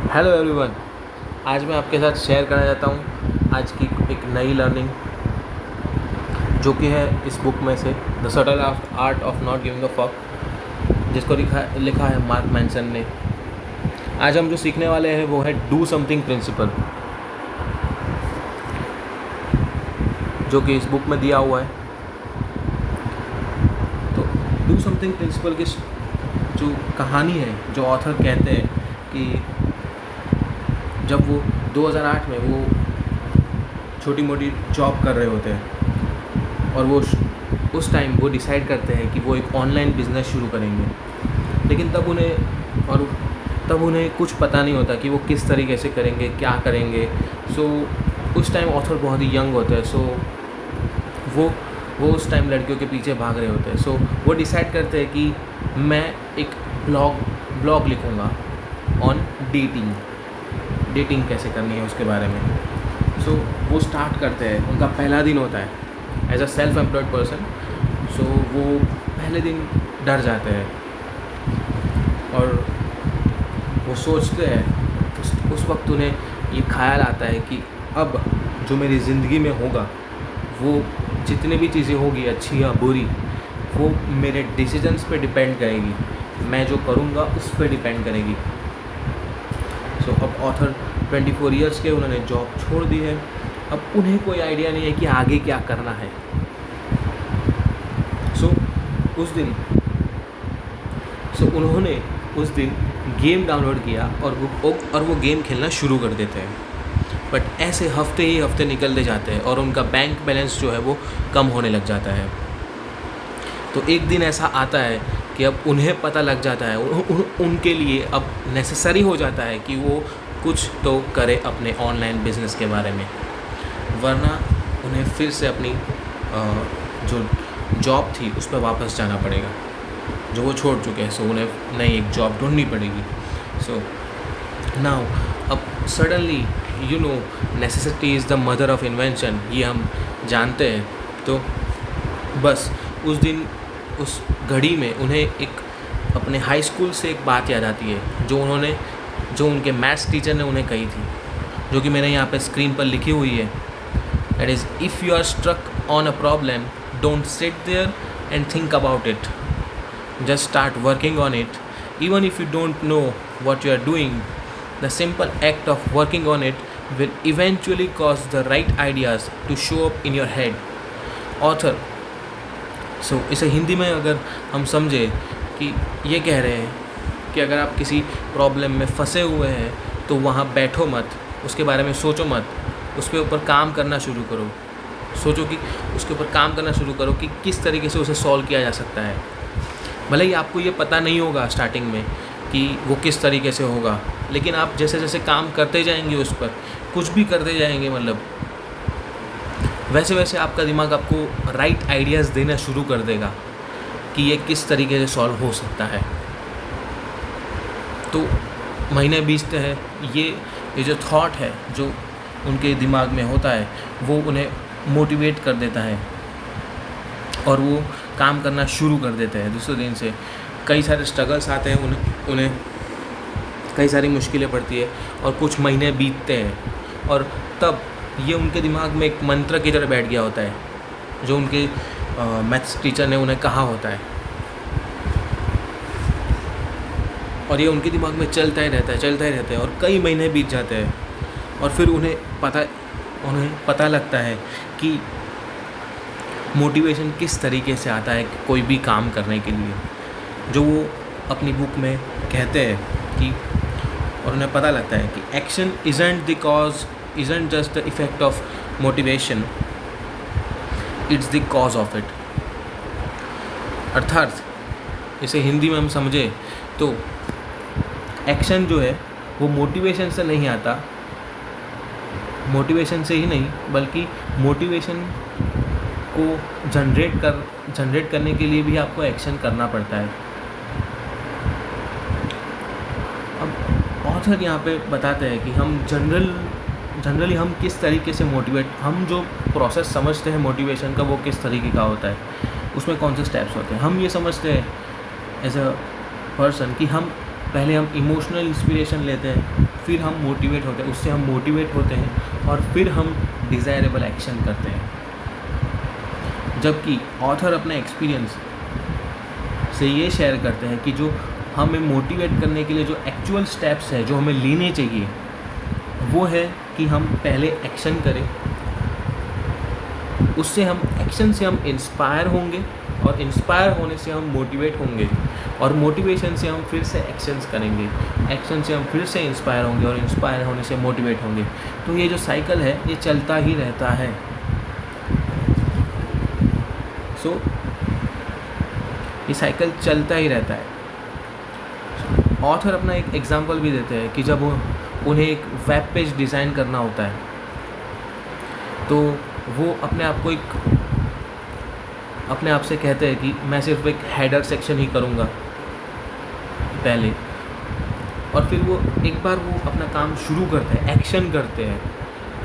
Hello everyone. आज मैं आपके साथ शेयर करना चाहता हूँ आज की एक नई लर्निंग जो कि है इस बुक में से the subtle art of not giving a fuck, जिसको लिखा है मार्क मैनसन ने। आज हम जो सीखने वाले हैं वो है डू समथिंग प्रिंसिपल, जो कि इस बुक में दिया हुआ है। तो डू समथिंग प्रिंसिपल की जो कहानी है, जो ऑथर कहते हैं कि जब वो 2008 में वो छोटी मोटी जॉब कर रहे होते हैं और वो उस टाइम वो डिसाइड करते हैं कि वो एक ऑनलाइन बिज़नेस शुरू करेंगे, लेकिन तब उन्हें कुछ पता नहीं होता कि वो किस तरीके से करेंगे, क्या करेंगे। उस टाइम ऑथर बहुत ही यंग होते हैं। वो उस टाइम लड़कियों के पीछे भाग रहे होते हैं। वो डिसाइड करते हैं कि मैं एक ब्लॉग लिखूँगा ऑन डेटिंग कैसे करनी है उसके बारे में। वो स्टार्ट करते हैं। उनका पहला दिन होता है as a self employed person. वो पहले दिन डर जाते हैं और वो सोचते हैं, उस वक्त उन्हें ये ख्याल आता है कि अब जो मेरी ज़िंदगी में होगा, वो जितनी भी चीज़ें होगी अच्छी या बुरी, वो मेरे डिसीजंस पे डिपेंड करेगी, मैं जो करूँगा उस पर डिपेंड करेगी। अब ऑथर 24 ईयर्स के, उन्होंने जॉब छोड़ दी है। अब उन्हें कोई आइडिया नहीं है कि आगे क्या करना है। उन्होंने उस दिन गेम डाउनलोड किया और वो गेम खेलना शुरू कर देते हैं। बट ऐसे हफ्ते ही हफ्ते निकलते जाते हैं और उनका बैंक बैलेंस जो है वो कम होने लग जाता है। तो एक दिन ऐसा आता है कि अब उन्हें पता लग जाता है, उनके लिए अब नेसेसरी हो जाता है कि वो कुछ तो करे अपने ऑनलाइन बिजनेस के बारे में, वरना उन्हें फिर से अपनी जो जॉब थी उस पर वापस जाना पड़ेगा जो वो छोड़ चुके हैं। उन्हें नई एक जॉब ढूंढनी पड़ेगी। नाउ अब suddenly necessity is the mother of invention, ये हम जानते हैं। तो बस उस दिन उस घड़ी में उन्हें एक अपने हाई स्कूल से एक बात याद आती है जो उनके मैथ्स टीचर ने उन्हें कही थी, जो कि मैंने यहाँ पे स्क्रीन पर लिखी हुई है। That is, if you are struck on a problem, don't sit there and think about it, just start working on it. Even if you don't know what you are doing, the simple act of working on it will eventually cause the right ideas to show up in your head. Author, इसे हिंदी में अगर हम समझे कि ये कह रहे हैं कि अगर आप किसी प्रॉब्लम में फंसे हुए हैं तो वहाँ बैठो मत, उसके बारे में सोचो मत, उसके ऊपर काम करना शुरू करो। सोचो कि उसके ऊपर काम करना शुरू करो कि किस तरीके से उसे सॉल्व किया जा सकता है। भले ही आपको ये पता नहीं होगा स्टार्टिंग में कि वो किस तरीके से होगा, लेकिन आप जैसे जैसे काम करते जाएंगे, उस पर कुछ भी करते जाएंगे, मतलब वैसे वैसे आपका दिमाग आपको राइट आइडियाज़ देना शुरू कर देगा कि ये किस तरीके से सॉल्व हो सकता है। तो महीने बीतते हैं, ये जो थॉट है जो उनके दिमाग में होता है वो उन्हें मोटिवेट कर देता है और वो काम करना शुरू कर देते हैं। दूसरे दिन से कई सारे स्ट्रगल्स आते हैं, उन्हें कई सारी मुश्किलें पड़ती है और कुछ महीने बीतते हैं और तब ये उनके दिमाग में एक मंत्र की तरह बैठ गया होता है जो उनके मैथ्स टीचर ने उन्हें कहा होता है, और ये उनके दिमाग में चलता ही रहता है और कई महीने बीत जाते हैं और फिर उन्हें पता लगता है कि मोटिवेशन किस तरीके से आता है कोई भी काम करने के लिए, जो वो अपनी बुक में कहते हैं कि, और उन्हें पता लगता है कि action isn't just the effect of motivation, it's the cause of it। अर्थात इसे हिंदी में हम समझे तो एक्शन जो है वो मोटिवेशन से नहीं आता, मोटिवेशन से ही नहीं बल्कि मोटिवेशन को जनरेट करने के लिए भी आपको एक्शन करना पड़ता है। अब ऑथर यहाँ पे बताते हैं कि हम जनरली हम किस तरीके से हम जो प्रोसेस समझते हैं मोटिवेशन का वो किस तरीके का होता है, उसमें कौन से स्टेप्स होते हैं। हम ये समझते हैं एज अ पर्सन कि हम पहले हम इमोशनल इंस्पिरेशन लेते हैं, फिर हम मोटिवेट होते हैं, उससे हम मोटिवेट होते हैं और फिर हम डिज़ायरेबल एक्शन करते हैं। जबकि ऑथर अपना एक्सपीरियंस से ये शेयर करते हैं कि जो हमें मोटिवेट करने के लिए जो एक्चुअल स्टेप्स है जो हमें लेने चाहिए वो है कि हम पहले एक्शन करें, उससे हम एक्शन से हम इंस्पायर होंगे और इंस्पायर होने से हम मोटिवेट होंगे और मोटिवेशन से हम फिर से एक्शंस करेंगे, एक्शन से हम फिर से इंस्पायर होंगे और इंस्पायर होने से मोटिवेट होंगे। तो ये जो साइकिल है ये चलता ही रहता है। सो ये साइकिल चलता ही रहता है। ऑथर अपना एक एग्जांपल भी देते हैं कि जब उन्हें एक वेब पेज डिज़ाइन करना होता है तो वो अपने आप से कहते हैं कि मैं सिर्फ एक हेडर सेक्शन ही करूँगा पहले, और फिर वो एक बार वो अपना काम शुरू करते हैं, एक्शन करते हैं,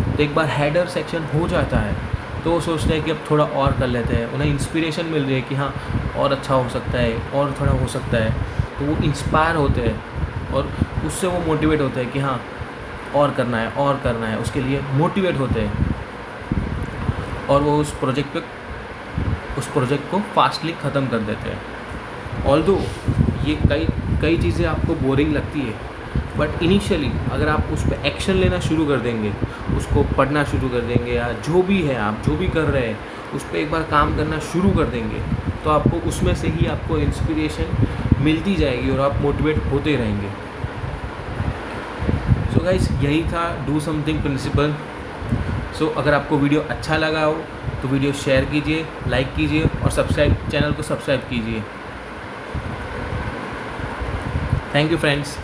तो एक बार हेडर सेक्शन हो जाता है तो वो सोचते हैं कि अब थोड़ा और कर लेते हैं, उन्हें इंस्पिरेशन मिल रही है कि हाँ और अच्छा हो सकता है और थोड़ा हो सकता है, तो वो इंस्पायर होते हैं और उससे वो मोटिवेट होते हैं कि हाँ और करना है, उसके लिए मोटिवेट होते हैं और वो उस प्रोजेक्ट को फास्टली ख़त्म कर देते हैं। ऑल्दो ये कई चीज़ें आपको बोरिंग लगती है, बट इनिशियली अगर आप उस पर एक्शन लेना शुरू कर देंगे, उसको पढ़ना शुरू कर देंगे या जो भी है आप जो भी कर रहे हैं उस पर एक बार काम करना शुरू कर देंगे तो आपको उसमें से ही आपको इंस्पिरेशन मिलती जाएगी और आप मोटिवेट होते रहेंगे। सो गाइस यही था डू समथिंग प्रिंसिपल। सो अगर आपको वीडियो अच्छा लगा हो तो वीडियो शेयर कीजिए, लाइक कीजिए और चैनल को सब्सक्राइब कीजिए। Thank you friends.